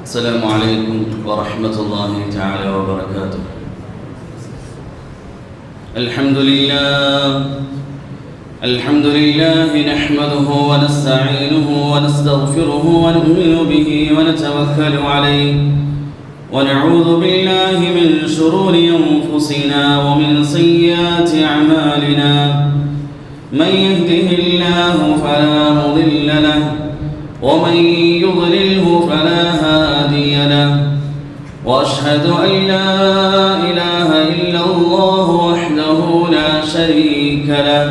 السلام عليكم ورحمة الله تعالى وبركاته. الحمد لله نحمده ونستعينه ونستغفره ونؤمن به ونتوكل عليه ونعوذ بالله من شرور أنفسنا ومن سيئات أعمالنا. من يهده الله فلا مضل له ومن يضلله فلا هادي له. وأشهد أن لا إله إلا الله وحده لا شريك له.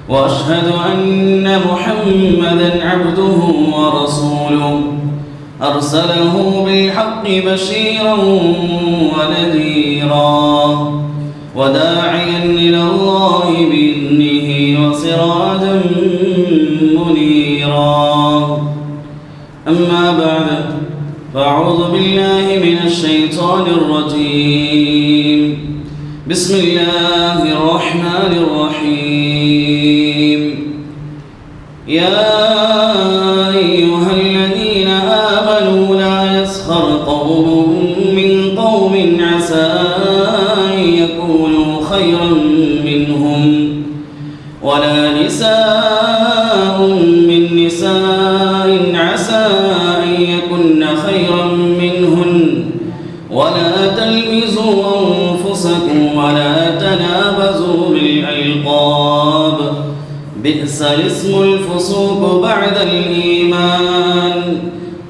وأشهد أن محمدًا عبده ورسوله أرسله بالحق بشيرًا ونذيرًا وداعيًا إلى الله بإذنه وسراجًا منيرًا. أما بعد فأعوذ بالله من الشيطان الرجيم. بسم الله الرحمن الرحيم. يا أيها الذين آمنوا لا يسخر قوم من قوم عسى أن يكونوا خيرا منهم ولا نساء من نساء عسى أن يكن خيرا منهن ولا تلمزوا أنفسكم ولا تنابزوا بالألقاب بئس الاسم الفسوق بعد الإيمان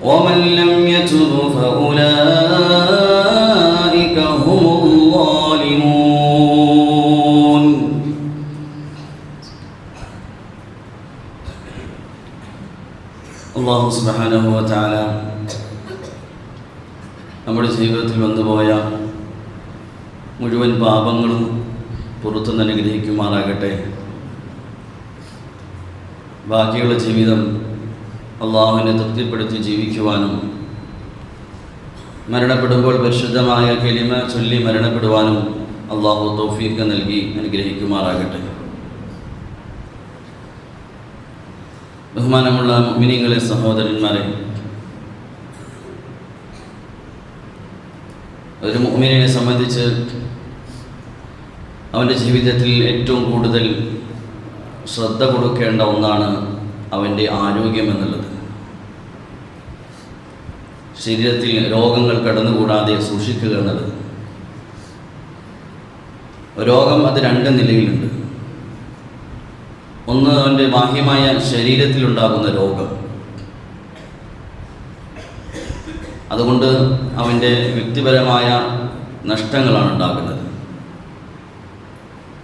ومن لم يتب فأولئك هم الظالمون. അല്ലാഹു സുബ്ഹാനഹു വ തആല നമ്മുടെ ജീവിതത്തിൽ വന്നുപോയ മുഴുവൻ പാപങ്ങളും പുറത്തു നിന്ന് അനുഗ്രഹിക്കുമാറാകട്ടെ. ബാക്കിയുള്ള ജീവിതം അള്ളാഹുവിനെ തൃപ്തിപ്പെടുത്തി ജീവിക്കുവാനും മരണപ്പെടുമ്പോൾ പരിശുദ്ധമായ കലിമ ചൊല്ലി മരണപ്പെടുവാനും അള്ളാഹു തൗഫീഖ് നൽകി അനുഗ്രഹിക്കുമാറാകട്ടെ. ബഹുമാനമുള്ള മുഅ്മിനീങ്ങളെ, സഹോദരന്മാരെ, ഒരു മുഅ്മിനിനെ സംബന്ധിച്ച് അവൻ്റെ ജീവിതത്തിൽ ഏറ്റവും കൂടുതൽ ശ്രദ്ധ കൊടുക്കേണ്ട ഒന്നാണ് അവൻ്റെ ആരോഗ്യം എന്നുള്ളത്. ശരീരത്തിൽ രോഗങ്ങൾ കടന്നുകൂടാതെ സൂക്ഷിക്കുക എന്നുള്ളത്. രോഗം അത് രണ്ട് നിലയിലുണ്ട്. ഒന്ന് അവൻ്റെ ബാഹ്യമായ ശരീരത്തിലുണ്ടാകുന്ന രോഗം, അതുകൊണ്ട് അവൻ്റെ വ്യക്തിപരമായ നഷ്ടങ്ങളാണ് ഉണ്ടാകുന്നത്.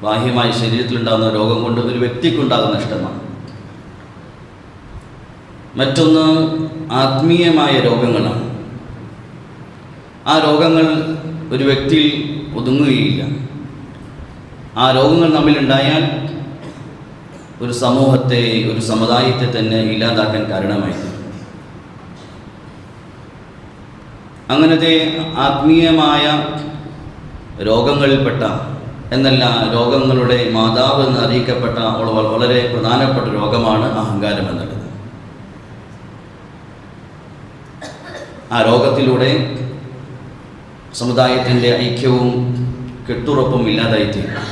ബാഹ്യമായ ശരീരത്തിലുണ്ടാകുന്ന രോഗം കൊണ്ട് ഒരു വ്യക്തിക്കുണ്ടാകുന്ന നഷ്ടമാണ്. മറ്റൊന്ന് ആത്മീയമായ രോഗങ്ങളാണ്. ആ രോഗങ്ങൾ ഒരു വ്യക്തിയിൽ ഒതുങ്ങുകയില്ല. ആ രോഗങ്ങൾ നമ്മിലുണ്ടായാൽ ഒരു സമൂഹത്തെ, ഒരു സമുദായത്തെ തന്നെ ഇല്ലാതാക്കാൻ കാരണമായി. അങ്ങനത്തെ ആത്മീയമായ രോഗങ്ങളിൽപ്പെട്ട, എന്നല്ല രോഗങ്ങളുടെ മാതാവ് എന്ന് അറിയിക്കപ്പെട്ട വളരെ പ്രധാനപ്പെട്ട രോഗമാണ് അഹങ്കാരം എന്നുള്ളത്. ആ രോഗത്തിലൂടെ സമുദായത്തിൻ്റെ ഐക്യവും കെട്ടുറപ്പും ഇല്ലാതായിത്തീരും.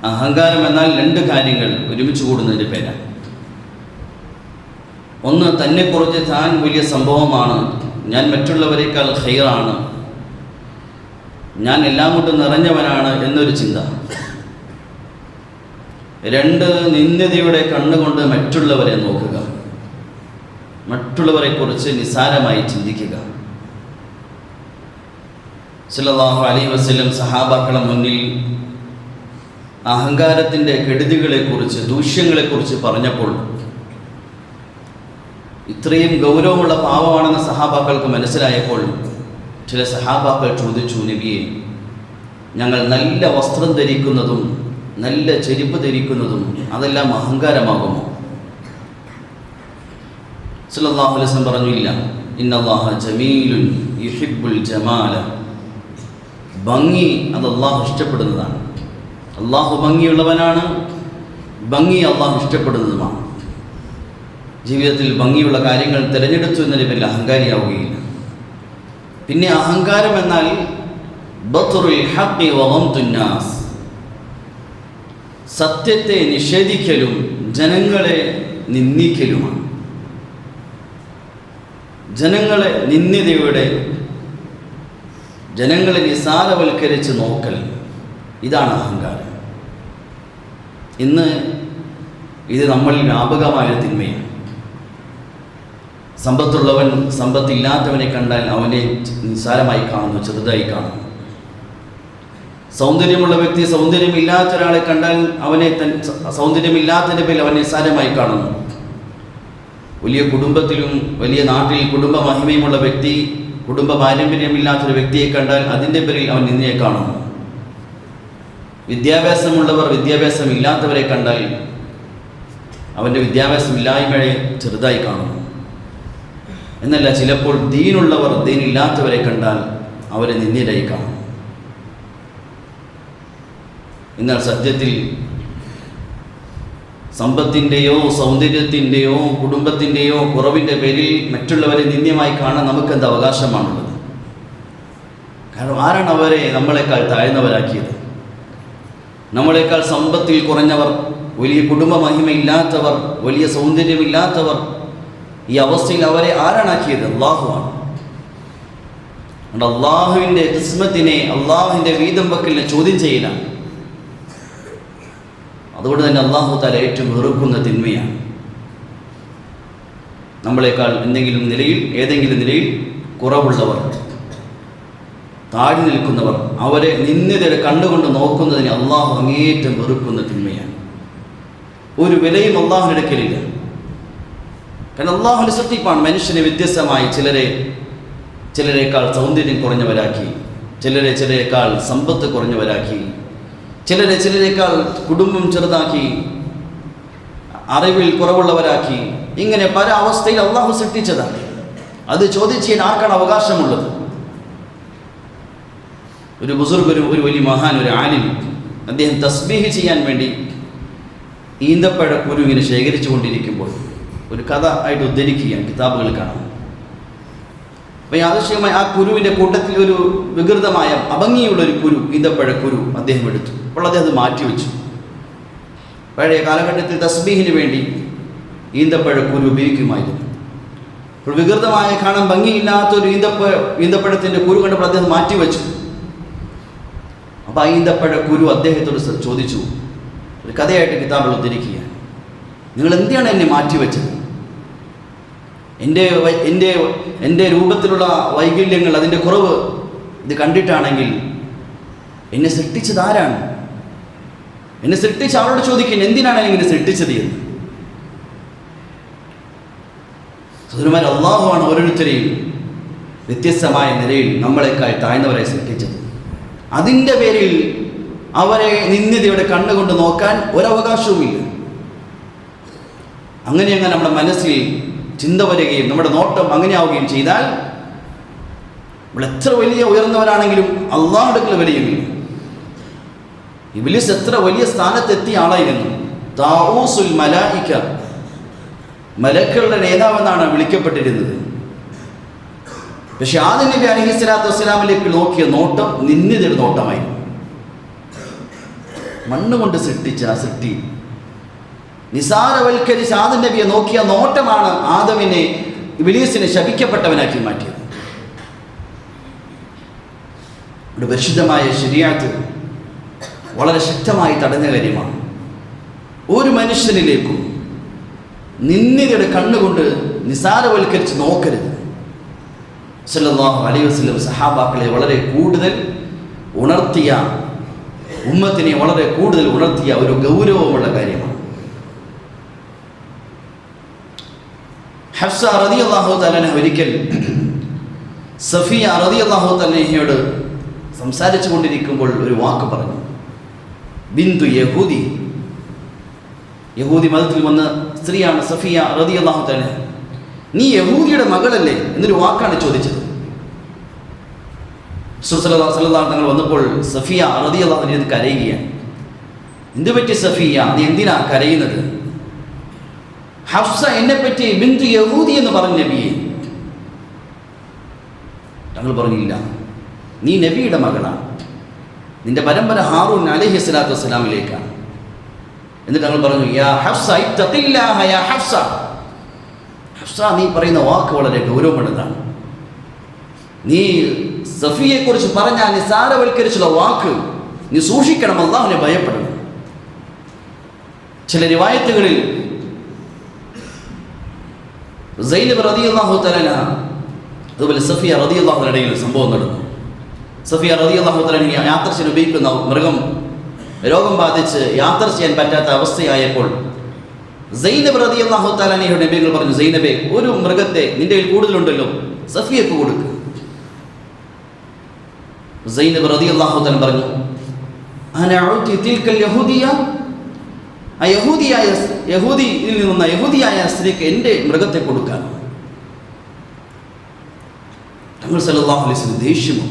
അഹങ്കാരം എന്നാൽ രണ്ട് കാര്യങ്ങൾ ഒരുമിച്ച് കൂടുന്നതിൻ്റെ പേരാണ്. ഒന്ന്, തന്നെക്കുറിച്ച് താൻ വലിയ സംഭവമാണ്, ഞാൻ മറ്റുള്ളവരെക്കാൾ ഖൈറാണ്, ഞാൻ എല്ലാം കൊണ്ടും നിറഞ്ഞവനാണ് എന്നൊരു ചിന്ത. രണ്ട്, നിന്ദതയുടെ കണ്ണുകൊണ്ട് മറ്റുള്ളവരെ നോക്കുക, മറ്റുള്ളവരെക്കുറിച്ച് നിസ്സാരമായി ചിന്തിക്കുക. സല്ലല്ലാഹു അലൈഹി വസല്ലം സഹാബാക്കളെ മുന്നിൽ അഹങ്കാരത്തിൻ്റെ കെടുതികളെക്കുറിച്ച്, ദൂഷ്യങ്ങളെക്കുറിച്ച് പറഞ്ഞപ്പോൾ ഇത്രയും ഗൗരവമുള്ള പാവമാണെന്ന് സഹാബാക്കൾക്ക് മനസ്സിലായപ്പോൾ ചില സഹാബാക്കൾ ചോദിച്ചു, നബിയെ, ഞങ്ങൾ നല്ല വസ്ത്രം ധരിക്കുന്നതും നല്ല ചെരുപ്പ് ധരിക്കുന്നതും അതെല്ലാം അഹങ്കാരമാകുമോ? സല്ലല്ലാഹു അലൈഹി വസല്ലം പറഞ്ഞു, ഇല്ല, ഇന്നല്ലാഹ ജമീലുൻ യുഹിബ്ബുൽ ജമാല. ഭംഗി അത് അള്ളാഹു ഇഷ്ടപ്പെടുന്നതാണ്. അള്ളാഹു ഭംഗിയുള്ളവനാണ്, ഭംഗി അള്ളാഹു ഇഷ്ടപ്പെടുന്നതുമാണ്. ജീവിതത്തിൽ ഭംഗിയുള്ള കാര്യങ്ങൾ തിരഞ്ഞെടുത്തു എന്നതിന് പേരിൽ അഹങ്കാരിയാവുകയില്ല. പിന്നെ അഹങ്കാരം എന്നാൽ ബത്റുൽ ഹഖ് വഗംതുൻ നാസ്, സത്യത്തെ നിഷേധിക്കലും ജനങ്ങളെ നിന്ദിക്കലുമാണ്. ജനങ്ങളെ നിന്ദിതയുടെ, ജനങ്ങളെ നിസാരവൽക്കരിച്ച് നോക്കൽ, ഇതാണ് അഹങ്കാരം. ഇന്ന് ഇത് നമ്മളിൽ വ്യാപകമായ തിന്മയാണ്. സമ്പത്തുള്ളവൻ സമ്പത്തില്ലാത്തവനെ കണ്ടാൽ അവനെ നിസ്സാരമായി കാണുന്നു, ചെറുതായി കാണുന്നു. സൗന്ദര്യമുള്ള വ്യക്തി സൗന്ദര്യമില്ലാത്ത ഒരാളെ കണ്ടാൽ അവനെ സൗന്ദര്യമില്ലാത്തതിൻ്റെ പേരിൽ അവനെ നിസ്സാരമായി കാണുന്നു. വലിയ കുടുംബത്തിലും വലിയ നാട്ടിൽ കുടുംബ മഹിമയുമുള്ള വ്യക്തി കുടുംബ പാരമ്പര്യമില്ലാത്തൊരു വ്യക്തിയെ കണ്ടാൽ അതിൻ്റെ പേരിൽ അവൻ നിന്നയെ കാണുന്നു. വിദ്യാഭ്യാസമുള്ളവർ വിദ്യാഭ്യാസമില്ലാത്തവരെ കണ്ടാൽ അവൻ്റെ വിദ്യാഭ്യാസമില്ലായ്മയെ ചെറുതായി കാണുന്നു. എന്നല്ല, ചിലപ്പോൾ ദീനുള്ളവർ ദീനില്ലാത്തവരെ കണ്ടാൽ അവരെ നിന്ദ്യരായി കാണും. എന്നാൽ സത്യത്തിൽ സമ്പത്തിൻ്റെയോ സൗന്ദര്യത്തിൻ്റെയോ കുടുംബത്തിൻ്റെയോ കുറവിൻ്റെ പേരിൽ മറ്റുള്ളവരെ നിന്ദ്യമായി കാണാൻ നമുക്കെന്ത് അവകാശമാണുള്ളത്? കാരണം ആരാണ് അവരെ നമ്മളെക്കാൾ താഴ്ന്നവരാക്കിയത്? നമ്മളെക്കാൾ സമ്പത്തിൽ കുറഞ്ഞവർ, വലിയ കുടുംബ മഹിമയില്ലാത്തവർ, വലിയ സൗന്ദര്യമില്ലാത്തവർ, ഈ അവസ്ഥയിൽ അവരെ ആരാണാക്കിയത്? അള്ളാഹുവാണ്. അള്ളാഹുവിൻ്റെ കിസ്മത്തിനെ, അള്ളാഹുവിൻ്റെ വീതം വക്കലിനെ ചോദ്യം ചെയ്യലാണ്. അതുകൊണ്ട് തന്നെ അള്ളാഹു തആല ഏറ്റവും വെറുക്കുന്ന തിന്മയാണ്. നമ്മളെക്കാൾ ഏതെങ്കിലും നിലയിൽ കുറവുള്ളവർ, താഴി നിൽക്കുന്നവർ, അവരെ നിന്ദ്യതയുടെ കണ്ടുകൊണ്ട് നോക്കുന്നതിന് അള്ളാഹു അങ്ങേയറ്റം വെറുക്കുന്ന തിന്മയാണ്. ഒരു വിലയും അള്ളാഹുവിന് എടുക്കലില്ല. കാരണം അള്ളാഹുവിൻ്റെ സൃഷ്ടിപ്പാണ് മനുഷ്യനെ വ്യത്യസ്തമായി ചിലരേക്കാൾ സൗന്ദര്യം കുറഞ്ഞവരാക്കി, ചിലരേക്കാൾ സമ്പത്ത് കുറഞ്ഞവരാക്കി, ചിലരേക്കാൾ കുടുംബം ചെറുതാക്കി, അറിവിൽ കുറവുള്ളവരാക്കി. ഇങ്ങനെ പല അവസ്ഥയിൽ അള്ളാഹു സൃഷ്ടിച്ചതാണ്. അത് ചോദ്യം ചെയ്യാൻ ആർക്കാണ് അവകാശമുള്ളത്? ഒരു ബുസുർഗ്, ഒരു വലിയ മഹാൻ, ഒരു ആലിം, അദ്ദേഹം തസ്ബീഹ് ചെയ്യാൻ വേണ്ടി ഈന്തപ്പഴ കുരു ഇങ്ങനെ ശേഖരിച്ചു കൊണ്ടിരിക്കുമ്പോൾ ഒരു കഥ ആയിട്ട് ഉദ്ധരിക്കുകയാണ്, കിതാബുകൾ കാണാം. അപ്പോൾ യാദൃശ്ചികമായി ആ കുരുവിൻ്റെ കൂട്ടത്തിൽ ഒരു വികൃതമായ അഭംഗിയുള്ളൊരു കുരു, ഈന്തപ്പഴ കുരു അദ്ദേഹം എടുത്തു. അപ്പോൾ അദ്ദേഹം അത് മാറ്റിവെച്ചു. പഴയ കാലഘട്ടത്തിൽ തസ്ബീഹിന് വേണ്ടി ഈന്തപ്പഴ കുരു ഉപയോഗിക്കുമായിരുന്നു. അപ്പോൾ വികൃതമായ കാണാൻ ഭംഗിയില്ലാത്തൊരു ഈന്തപ്പഴത്തിൻ്റെ കുരു കണ്ടപ്പോൾ അദ്ദേഹം മാറ്റിവെച്ചു. അപ്പോൾ ആ ഈന്തപ്പഴ കുരു അദ്ദേഹത്തോട് ചോദിച്ചു, ഒരു കഥയായിട്ട് കിതാബുകൾ ഉദ്ധരിക്കുക, നിങ്ങൾ എന്തിനാണ് എന്നെ മാറ്റിവെച്ചത്? എൻ്റെ രൂപത്തിലുള്ള വൈകല്യങ്ങൾ, അതിൻ്റെ കുറവ് ഇത് കണ്ടിട്ടാണെങ്കിൽ എന്നെ സൃഷ്ടിച്ചത് ആരാണ്? എന്നെ സൃഷ്ടിച്ച് അവരോട് ചോദിക്കുന്നത് എന്തിനാണ് എന്നെ സൃഷ്ടിച്ചത് എന്ന്. സഹോദരന്മാർ, അള്ളാഹുവാണ് ഓരോരുത്തരെയും വ്യത്യസ്തമായ നിലയിൽ നമ്മളെക്കാൾ താഴ്ന്നവരെ സൃഷ്ടിച്ചത്. അതിൻ്റെ പേരിൽ അവരെ നിന്ദ്യതയുടെ കണ്ണുകൊണ്ട് നോക്കാൻ ഒരവകാശവുമില്ല. അങ്ങനെ നമ്മുടെ മനസ്സിൽ ചിന്ത വരികയും നമ്മുടെ നോട്ടം അങ്ങനെ ആവുകയും ചെയ്താൽ നമ്മൾ എത്ര വലിയ ഉയർന്നവരാണെങ്കിലും അള്ളാഹുവിന്റെ അടുക്കൽ വിലയുമില്ല. ഇബ്ലീസ് എത്ര വലിയ സ്ഥാനത്തെത്തിയ ആളായിരുന്നു. താഊസുൽ മലായിക, മലക്കുകളുടെ നേതാവെന്നാണ് വിളിക്കപ്പെട്ടിരുന്നത്. പക്ഷെ ആദം നബി അലൈഹിസ്സലാത്തു വസ്സലാമിലേക്ക് നോക്കിയ നോട്ടം നിന്ദ്യതയുടെ നോട്ടമായിരുന്നു. മണ്ണുകൊണ്ട് സൃഷ്ടിച്ച ആ സൃഷ്ടി നിസാരവൽക്കരിച്ച് ആദം നബിയെ നോക്കിയ നോട്ടമാണ് ആദമിനെ, ഇബ്ലീസിനെ ശപിക്കപ്പെട്ടവനാക്കി മാറ്റിയത്. ഒരു പരിശുദ്ധമായ ശരീഅത്ത് വളരെ ശക്തമായി തടഞ്ഞ കാര്യമാണ്. ഒരു മനുഷ്യനിലേക്കും നിന്ദ്യതയുടെ കണ്ണുകൊണ്ട് നിസാരവൽക്കരിച്ച് നോക്കരുത്. സല്ലല്ലാഹു അലൈഹി വസല്ലം സഹാബാക്കളെ വളരെ കൂടുതൽ ഉണർത്തിയ, ഉമ്മത്തിനെ വളരെ കൂടുതൽ ഉണർത്തിയ ഒരു ഗൗരവമുള്ള കാര്യമാണ്. ഹഫ്സ റളിയല്ലാഹു തആല അൻഹ ഒരിക്കൽ സഫിയ റളിയല്ലാഹു തആല അൻഹയോട് സംസാരിച്ചു കൊണ്ടിരിക്കുമ്പോൾ ഒരു വാക്ക് പറഞ്ഞു. ബിന്തു യഹൂദി, യഹൂദി മതത്തിൽ വന്ന സ്ത്രീയാണ് സഫിയ റളിയല്ലാഹു തആല. നീ യഹൂദിയുടെ മകളല്ലേ എന്നൊരു വാക്കാണ് ചോദിച്ചത്. തങ്ങൾ വന്നപ്പോൾ സഫിയ റളിയല്ലാഹു അൻഹ കരയുകയാണ്. എന്ത് പറ്റി സഫിയ, നീ എന്തിനാ കരയുന്നത്? ഹഫ്സ എന്നെപ്പറ്റി ബിന്തു യഹൂദി എന്ന് പറഞ്ഞു നബിയെ. തങ്ങൾ പറഞ്ഞില്ല, നീ നബിയുടെ മകളാണ്, നിന്റെ പരമ്പര ഹാറൂൻ അലൈഹി സ്വലാത്തു വസ്സലാമിലേക്കാണ്. എന്നിട്ട് തങ്ങൾ പറഞ്ഞു, യാ ഹഫ്സ ഇത്തഖില്ലാഹ യാ ഹഫ്സ. ഹഫ്സ, നീ പറയുന്ന വാക്ക് വളരെ ഗൗരവമുള്ളതാണ്. നീ സഫിയെക്കുറിച്ച് പറഞ്ഞ നിസാരവൽക്കരിച്ചുള്ള വാക്ക് നീ സൂക്ഷിക്കണം, അല്ലാഹുവിനെ ഭയപ്പെടണം. ചില റിവായത്തുകളിൽ സൈനബ് റളിയല്ലാഹു തആല അതുപോലെ സഫിയ റളിയല്ലാഹു അൻഹയുടെ ഇടയിൽ സംഭവം നടന്നു. സഫിയ റളിയല്ലാഹു തആല യാത്ര ചെയ്യാൻ ഉപയോഗിക്കുന്ന മൃഗം രോഗം ബാധിച്ച് യാത്ര ചെയ്യാൻ പറ്റാത്ത അവസ്ഥയായപ്പോൾ സൈനബ് റളിയല്ലാഹു തആല അൻഹയുടെ നബികൾ പറഞ്ഞു, സൈനബേ, ഒരു മൃഗത്തെ നിന്റെ കയ്യിൽ കൂടുതലുണ്ടല്ലോ, സഫിയക്ക് കൊടുക്കുക. സൈനബ് റളിയല്ലാഹു തആല പറഞ്ഞു, അനാ ഉതി തിൽക്കൽ യഹൂദിയ, ആ യഹൂദിയിൽ നിന്ന യഹൂദിയായ സ്ത്രീക്ക് എൻ്റെ മൃഗത്തെ കൊടുക്കാൻ. തങ്ങൾ സല്ലല്ലാഹു അലൈഹി വസല്ലം ദേഷ്യമോ,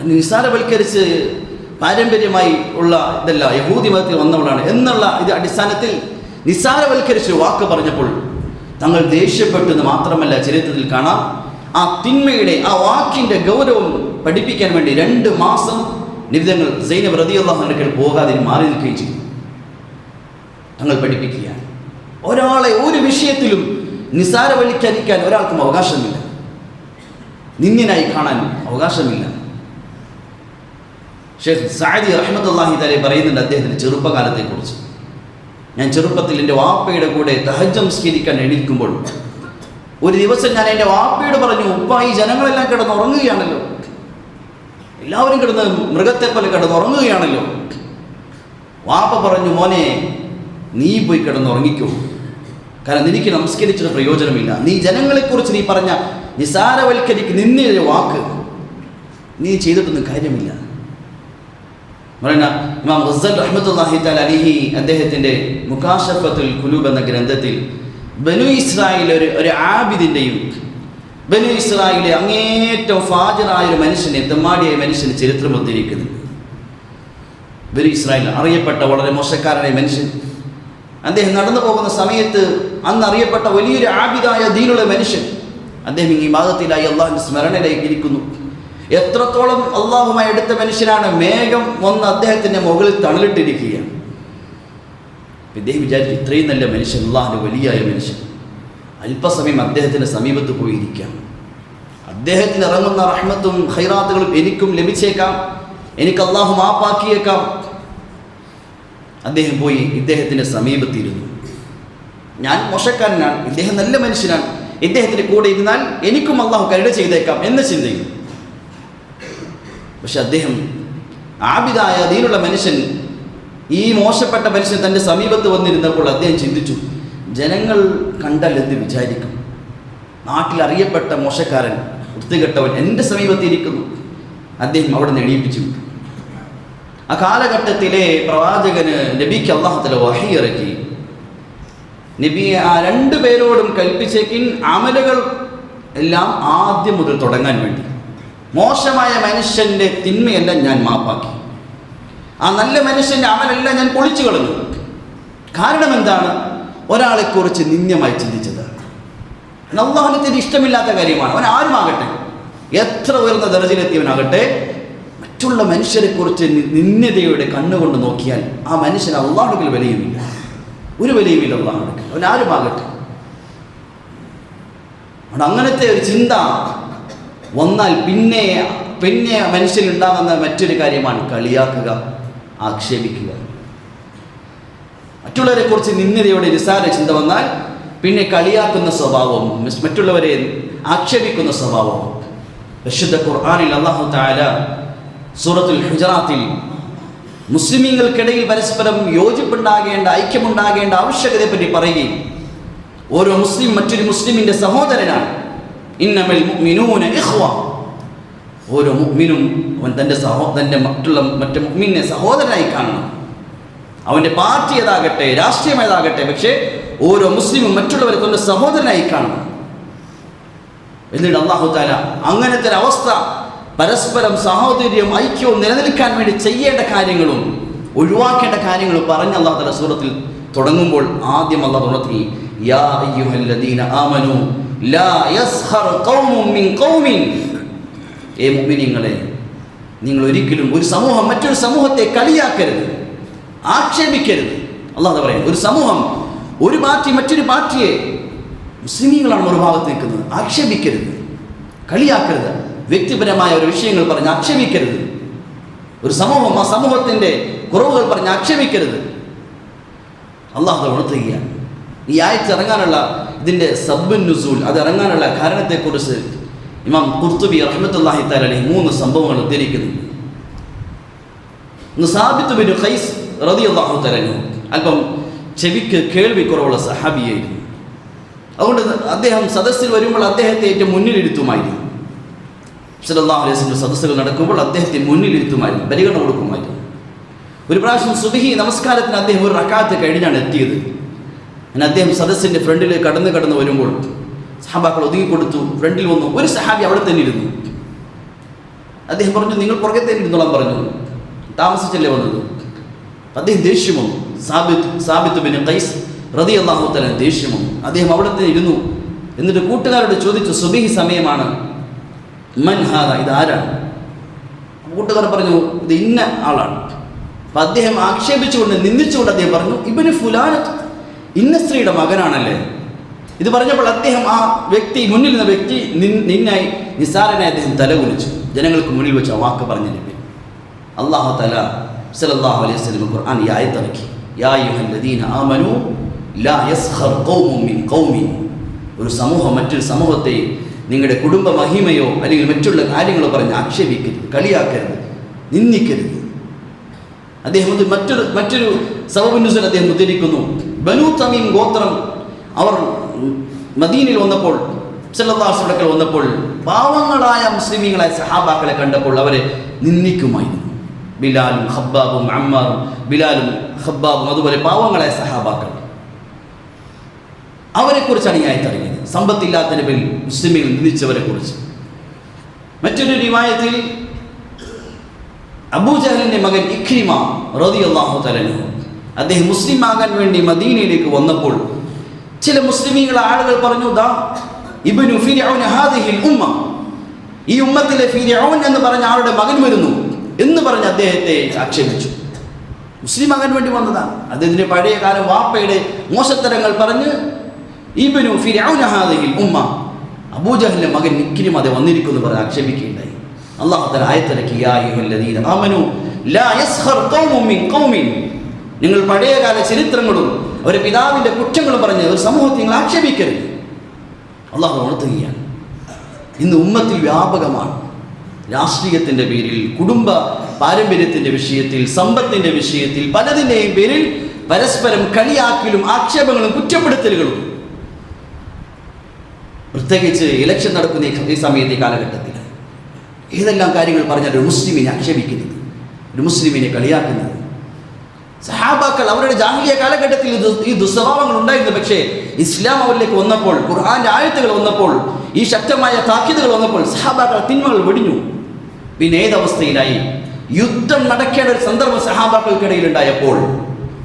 നിസാരവൽക്കരിച്ച് പാരമ്പര്യമായി ഉള്ള ഇതല്ല, യഹൂദി മതത്തിൽ വന്നവളാണ് എന്നുള്ള ഇത് അടിസ്ഥാനത്തിൽ നിസാരവൽക്കരിച്ച് വാക്ക് പറഞ്ഞപ്പോൾ തങ്ങൾ ദേഷ്യപ്പെട്ടു എന്ന് മാത്രമല്ല, ചരിത്രത്തിൽ കാണാം ആ തിന്മയുടെ ആ വാക്കിൻ്റെ ഗൗരവം പഠിപ്പിക്കാൻ വേണ്ടി 2 മാസം നിബിതങ്ങൾ സൈനബ് റളിയല്ലാഹു അൻഹ പോകാതെ മാറി നിൽക്കുകയും ചെയ്തു. തങ്ങൾ പഠിപ്പിക്കുകയാണ്, ഒരാളെ ഒരു വിഷയത്തിലും നിസാരവൽക്കരിക്കാൻ ഒരാൾക്കും അവകാശമില്ല, നിന്യനായി കാണാൻ അവകാശമില്ല. ഷെയ്ഖ് സഅദി റഹ്മത്തുള്ളാഹി തആല പറയുന്നുണ്ട് അദ്ദേഹത്തിൻ്റെ ചെറുപ്പകാലത്തെക്കുറിച്ച്. ഞാൻ ചെറുപ്പത്തിൽ എൻ്റെ വാപ്പയുടെ കൂടെ തഹജ്ജുദ് നിസ്കരിക്കാൻ എണീക്കുമ്പോൾ ഒരു ദിവസം ഞാൻ എൻ്റെ വാപ്പയോട് പറഞ്ഞു, ഉപ്പ, ഈ ജനങ്ങളെല്ലാം കിടന്നുറങ്ങുകയാണല്ലോ, എല്ലാവരും കിടന്ന് മൃഗത്തെ പോലെ കിടന്നുറങ്ങുകയാണല്ലോ. വാപ്പ പറഞ്ഞു, മോനെ, നീ പോയി കിടന്നുറങ്ങിക്കോ, കാരണം നിനക്ക് നമസ്കരിച്ചിട്ട് പ്രയോജനമില്ല. നീ ജനങ്ങളെക്കുറിച്ച് നീ പറഞ്ഞ നിസാരവൽക്കരിക്കുന്ന വാക്ക് നീ ചെയ്തിട്ടൊന്നും കാര്യമില്ല. ഇമാം ഗസ്സാലി റഹ്മത്തുള്ളാഹി തആല അലൈഹി അദ്ദേഹത്തിൻ്റെ മുകാശഫത്തുൽ ഖുലൂബ് എന്ന ഗ്രന്ഥത്തിൽ ബനു ഇസ്രായേൽ ഒരു ആബിദിൻ്റെയും ബനു ഇസ്രായേലിലെ അങ്ങേറ്റം ഫാജിറായ ഒരു മനുഷ്യനെ, തെമ്മാടിയായ മനുഷ്യന് ചരിത്രം ഉദ്ധരിക്കുന്നുണ്ട്. ബനു ഇസ്രായേൽ അറിയപ്പെട്ട വളരെ മോശക്കാരനായ മനുഷ്യൻ, അദ്ദേഹം നടന്നു പോകുന്ന സമയത്ത് അന്ന് അറിയപ്പെട്ട വലിയൊരു ആബിദായ ദീനുള്ള മനുഷ്യൻ, അദ്ദേഹം ഈ ഭാഗത്തിലായി അള്ളാഹുവിൻ്റെ സ്മരണയിലേക്ക് ഇരിക്കുന്നു. എത്രത്തോളം അള്ളാഹുമായി എടുത്ത മനുഷ്യനാണ്, മേഘം വന്ന് അദ്ദേഹത്തിൻ്റെ മുകളിൽ തണലിട്ടിരിക്കുകയാണ്. ഇദ്ദേഹം വിചാരിച്ചു, ഇത്രയും നല്ല മനുഷ്യൻ, അള്ളാഹുവിൻ്റെ വലിയായ മനുഷ്യൻ, അല്പസമയം അദ്ദേഹത്തിൻ്റെ സമീപത്ത് പോയിരിക്കാം, അദ്ദേഹത്തിന് ഇറങ്ങുന്ന റഹ്മത്തും ഖൈറാത്തുകളും എനിക്കും ലഭിച്ചേക്കാം, എനിക്ക് അള്ളാഹു മാപ്പാക്കിയേക്കാം. അദ്ദേഹം പോയി ഇദ്ദേഹത്തിൻ്റെ സമീപത്തിരുന്നു. ഞാൻ മോശക്കാരനാണ്, ഇദ്ദേഹം നല്ല മനുഷ്യനാണ്, ഇദ്ദേഹത്തിൻ്റെ കൂടെ ഇരുന്നാൽ എനിക്കും അള്ളാഹു കരുണ ചെയ്തേക്കാം എന്ന ചിന്തയും. പക്ഷെ അദ്ദേഹം ആബിദായ ദീനുള്ള മനുഷ്യൻ, ഈ മോശപ്പെട്ട മനുഷ്യൻ തൻ്റെ സമീപത്ത് വന്നിരുന്നപ്പോൾ അദ്ദേഹം ചിന്തിച്ചു, ജനങ്ങൾ കണ്ടാൽ എന്ത് വിചാരിക്കും, നാട്ടിൽ അറിയപ്പെട്ട മോശക്കാരൻ, വൃത്തികെട്ടവൻ എൻ്റെ സമീപത്തിരിക്കുന്നു. അദ്ദേഹം അവിടെ നിന്ന് എണീപ്പിച്ചു വിട്ടു. ആ കാലഘട്ടത്തിലെ പ്രവാചകന് നബിക്ക് അല്ലാഹു തആല വഹി ഇറക്കി. നബി ആ 2 പേരോടും കൽപ്പിച്ചേക്കിൻ അമലുകൾ എല്ലാം ആദ്യം മുതൽ തുടങ്ങാൻ വേണ്ടി. മോശമായ മനുഷ്യൻ്റെ തിന്മയെല്ലാം ഞാൻ മാപ്പാക്കി, ആ നല്ല മനുഷ്യൻ്റെ അമലെല്ലാം ഞാൻ പൊളിച്ചു കളഞ്ഞു. കാരണം എന്താണ്? ഒരാളെക്കുറിച്ച് നിന്ദ്യമായി ചിന്തിച്ചതാണ്. അല്ലാഹുവിന് ഇഷ്ടമില്ലാത്ത കാര്യമാണ്. അവൻ ആരുമാകട്ടെ, എത്ര ഉയർന്ന ദർജയിലെത്തിയവനാകട്ടെ, മറ്റുള്ള മനുഷ്യരെക്കുറിച്ച് നിന്ദ്യതയുടെ കണ്ണുകൊണ്ട് നോക്കിയാൽ ആ മനുഷ്യന് അല്ലാഹുവിൽ വിലയുമില്ല, ഒരു വിലയുമില്ല അല്ലാഹുവിന്, അവൻ ആരുമാകട്ടെ. അങ്ങനത്തെ ഒരു ചിന്ത വന്നാൽ പിന്നെ മനുഷ്യനുണ്ടാകുന്ന മറ്റൊരു കാര്യമാണ് കളിയാക്കുക, ആക്ഷേപിക്കുക. മറ്റുള്ളവരെ കുറിച്ച് നിന്ദ്യതയുടെ നിസാര ചിന്ത വന്നാൽ പിന്നെ കളിയാക്കുന്ന സ്വഭാവം, മറ്റുള്ളവരെ ആക്ഷേപിക്കുന്ന സ്വഭാവം. വിശുദ്ധ ഖുർആനിൽ അല്ലാഹു തആല സൂറത്തുൽ ഹുജറാത്തിൽ മുസ്ലിമീങ്ങൾക്കിടയിൽ പരസ്പരം യോജിപ്പുണ്ടാകേണ്ട, ഐക്യമുണ്ടാകേണ്ട ആവശ്യകതയെപ്പറ്റി പറയുകയും ഓരോ മുസ്ലിം മറ്റൊരു മുസ്ലിമിൻ്റെ സഹോദരനാണ്. ഇന്നമൽ മുഅ്മിനൂന ഇഖ്വ, ഓരോ മുഅ്മിനും അവൻ തൻ്റെ മറ്റു മുഅ്മിനെ സഹോദരനായി കാണണം. അവൻ്റെ പാർട്ടി ഏതാകട്ടെ, രാഷ്ട്രീയം ഏതാകട്ടെ, പക്ഷേ ഓരോ മുസ്ലിമും മറ്റുള്ളവരെ തൻ്റെ സഹോദരനായി കാണണം. എന്നിട്ട് അല്ലാഹു തആല അങ്ങനത്തെ ഒരു അവസ്ഥ, പരസ്പരം സഹോദര്യവും ഐക്യവും നിലനിൽക്കാൻ വേണ്ടി ചെയ്യേണ്ട കാര്യങ്ങളും ഒഴിവാക്കേണ്ട കാര്യങ്ങളും പറഞ്ഞ് അല്ലാഹു തആല സൂറത്തിൽ തുടങ്ങുമ്പോൾ ആദ്യം അല്ലാഹു ഉണർത്തി, യാ അയ്യുഹല്ലദീന ആമനു ലാ യസ്ഖർ ഖൗമുൻ മിൻ ഖൗമിൻ. ഏ മുഅ്മിനീങ്ങളെ, നിങ്ങൾ ഒരിക്കലും ഒരു സമൂഹം മറ്റൊരു സമൂഹത്തെ കളിയാക്കരുത്, ആക്ഷേപിക്കരുത്. അല്ലാഹു പറയുന്നു, ഒരു സമൂഹം, ഒരു പാർട്ടി മറ്റൊരു പാർട്ടിയെ, മുസ്ലിമീങ്ങളാണ് ഒരു ഭാഗത്ത് നിൽക്കുന്നത്, ആക്ഷേപിക്കരുത്, കളിയാക്കരുത്, വ്യക്തിപരമായ ഒരു വിഷയങ്ങൾ പറഞ്ഞ് ആക്ഷേപിക്കരുത്. ഒരു സമൂഹം ആ സമൂഹത്തിൻ്റെ കുറവുകൾ പറഞ്ഞ് ആക്ഷേപിക്കരുത്. അല്ലാഹു ഉണർത്തുകയാണ്. ഈ ആയത്ത് ഇറങ്ങാനുള്ള ഇതിൻ്റെ സബ്ബുൻ നുസൂൽ, അത് ഇറങ്ങാനുള്ള കാരണത്തെക്കുറിച്ച് ഇമാം ഖുർത്തുബി റഹ്മത്തുള്ളാഹി തആല അലൈഹി 3 സംഭവങ്ങൾ ഉദ്ധരിക്കുന്നു. സാബിത്ത് ബിൻ ഖൈസ് റളിയല്ലാഹു തആല അല്പം ചെവിക്ക് കേൾവി കുറവുള്ള സഹാബിയായിരുന്നു. അതുകൊണ്ട് അദ്ദേഹം സദസ്സിൽ വരുമ്പോൾ അദ്ദേഹത്തെ ഏറ്റവും മുന്നിലിരുത്തുമായിരുന്നു. സല്ലല്ലാഹു അലൈഹി വസല്ലം സദസ്സുകൾ നടക്കുമ്പോൾ അദ്ദേഹത്തെ മുന്നിലിരുത്തുമായിരുന്നു, പരിഗണന കൊടുക്കുമായിരുന്നു. ഒരു പ്രാവശ്യം സുബ്ഹി നമസ്കാരത്തിന് അദ്ദേഹം ഒരു റക്അത്ത് കഴിഞ്ഞാണ് എത്തിയത്. അങ്ങനെ അദ്ദേഹം സദസ്സിൻ്റെ ഫ്രണ്ടിൽ കടന്ന് വരുമ്പോൾ സഹാബാക്കൾ ഒതുങ്ങിക്കൊടുത്തു. ഫ്രണ്ടിൽ വന്നു. ഒരു സഹാബി അവിടെ തന്നെ ഇരുന്നു. അദ്ദേഹം പറഞ്ഞു, നിങ്ങൾ പുറകെ തന്നെ ഇരുന്നോളാൻ പറഞ്ഞു, താമസിച്ചല്ലേ വന്നത്. അദ്ദേഹം ദേഷ്യം വന്നു. സാബിത്ത് ബിൻ ഖൈസ് റളിയല്ലാഹു തആല ദേഷ്യം വന്നു. അദ്ദേഹം അവിടെ തന്നെ ഇരുന്നു. എന്നിട്ട് കൂട്ടുകാരോട് ചോദിച്ചു, സുബ്ഹി സമയമാണ്, മൻ ഹാദ, ഇത് ആരാണ്? കൂട്ടുകാർ പറഞ്ഞു, ഇത് ഇന്ന ആളാണ്. അപ്പം അദ്ദേഹം ആക്ഷേപിച്ചുകൊണ്ട് നിന്ദിച്ചുകൊണ്ട് അദ്ദേഹം പറഞ്ഞു, ഇബ്നു ഫുലാനത്ത്, ഇന്ന സ്ത്രീയുടെ മകനാണല്ലേ. ഇത് പറഞ്ഞപ്പോൾ അദ്ദേഹം, ആ വ്യക്തി, മുന്നിൽ നിന്ന വ്യക്തി നിന്നായി നിസാരനായി അദ്ദേഹം തലകുനിച്ചു. ജനങ്ങൾക്ക് മുന്നിൽ വെച്ച് ആ വാക്ക് പറഞ്ഞിരിക്കും. അല്ലാഹു തആല സല്ലല്ലാഹു അലൈഹി വസല്ലം ഖുർആൻ ഈ ആയത്ത് ഇറക്കി, യാ അയ്യുഹല്ലദീന ആമനു ലാ യസ്ഖർ ഖൗമുൻ മിൻ ഖൗമിൻ. ഒരു സമൂഹം മറ്റൊരു സമൂഹത്തെ നിങ്ങളുടെ കുടുംബ മഹിമയോ അല്ലെങ്കിൽ മറ്റുള്ള കാര്യങ്ങളോ പറഞ്ഞ് ആക്ഷേപിക്കരുത്, കളിയാക്കരുത്, നിന്ദിക്കരുത്. അദ്ദേഹം മറ്റൊരു സബബുൻ നുസൂൽ അദ്ദേഹം ഉദ്ധരിക്കുന്നു. ബനൂ തമീം ഗോത്രം അവർ മദീനയിൽ വന്നപ്പോൾ, സല്ലല്ലാഹു അലൈഹി വസല്ലം വന്നപ്പോൾ പാവങ്ങളായ മുസ്ലിമീങ്ങളായ സഹാബാക്കളെ കണ്ടപ്പോൾ അവരെ നിന്ദിക്കുമായിരുന്നു. ബിലാലും ഖബ്ബാബും അമ്മാറും, ബിലാലും ഖബ്ബാബും, അതുപോലെ പാവങ്ങളായ സഹാബാക്കൾ, അവരെക്കുറിച്ചാണ് ഈ ആയത്ത് ഇറങ്ങിയത്. സമ്പത്തില്ലാത്തതിന്റെ പേരിൽ മുസ്ലിമീങ്ങൾ നിന്ദിച്ചവരെ കുറിച്ച്. മറ്റൊരു റിവായത്തിൽ അബൂജഹലിന്റെ മകൻ ഇക്രിമ റളിയല്ലാഹു തആല അൻഹു, അദ്ദേഹം മുസ്ലിം ആകാൻ വേണ്ടി മദീനയിലേക്ക് വന്നപ്പോൾ ചില മുസ്ലിമീങ്ങളെ ആളുകൾ പറഞ്ഞു, ദാ ഇബ്നു ഫിർഔൻ ഹാദിഹിൽ ഉമ്മ, ഈ ഉമ്മത്തിലെ ഫിർഔൻ എന്ന് പറഞ്ഞ ആളുടെ മകൻ വരുന്നു എന്ന് പറഞ്ഞ് അദ്ദേഹത്തെ ആക്ഷേപിച്ചു. മുസ്ലിം ആകാൻ വേണ്ടി വന്നതാണ്. അദ്ദേഹത്തിന്റെ പഴയ കാലം വാപ്പയുടെ മോശത്തരങ്ങൾ പറഞ്ഞ് ഇബ്നു ഫിർഔൻ ഹാദിഹിൽ ഉമ്മ, അബൂജഹലിന്റെ മകൻ ഇക്രിമ അത് വന്നിരിക്കുന്നു പറഞ്ഞ് ആക്ഷേപിക്കുകയുണ്ടായി. അല്ലാഹു തആല ആയത്തിറക്കി, യാ അയ്യുഹല്ലദീന ആമനു ലാ യസ്ഖർ ഖൗമുൻ മിൻ ഖൗമിൻ. നിങ്ങൾ പഴയകാല ചരിത്രങ്ങളും അവരുടെ പിതാവിൻ്റെ കുറ്റങ്ങളും പറഞ്ഞ് ഒരു സമൂഹത്തെ നിങ്ങൾ ആക്ഷേപിക്കരുത്. അല്ലാഹു ഉണർത്തുകയാണ്. ഇന്ന് ഉമ്മത്തിൽ വ്യാപകമാണ്. രാഷ്ട്രീയത്തിൻ്റെ പേരിൽ, കുടുംബ പാരമ്പര്യത്തിൻ്റെ വിഷയത്തിൽ, സമ്പത്തിൻ്റെ വിഷയത്തിൽ, പലതിൻ്റെയും പേരിൽ പരസ്പരം കളിയാക്കലും ആക്ഷേപങ്ങളും കുറ്റപ്പെടുത്തലുകളും. പ്രത്യേകിച്ച് ഇലക്ഷൻ നടക്കുന്ന ഈ സമയത്ത്, ഈ കാലഘട്ടത്തിൽ ഏതെല്ലാം കാര്യങ്ങൾ പറഞ്ഞാൽ ഒരു മുസ്ലിമിനെ ആക്ഷേപിക്കുന്നത്, ഒരു മുസ്ലിമിനെ കളിയാക്കുന്നത്. സഹാബാക്കൾ അവരുടെ ജാഹിലിയ കാലഘട്ടത്തിൽ ഈ ദുസ്വഭാവങ്ങൾ ഉണ്ടായിരുന്നു. പക്ഷേ ഇസ്ലാം അവരിലേക്ക് വന്നപ്പോൾ, ഖുർആന്റെ ആയത്തുകൾ വന്നപ്പോൾ, ഈ ശക്തമായ താക്കീതുകൾ വന്നപ്പോൾ സഹാബാക്കൾ തിന്മകൾ വെടിഞ്ഞു. പിന്നെ ഏതവസ്ഥയിലായി? യുദ്ധം നടക്കേണ്ട ഒരു സന്ദർഭം സഹാബാക്കൾക്കിടയിൽ ഉണ്ടായപ്പോൾ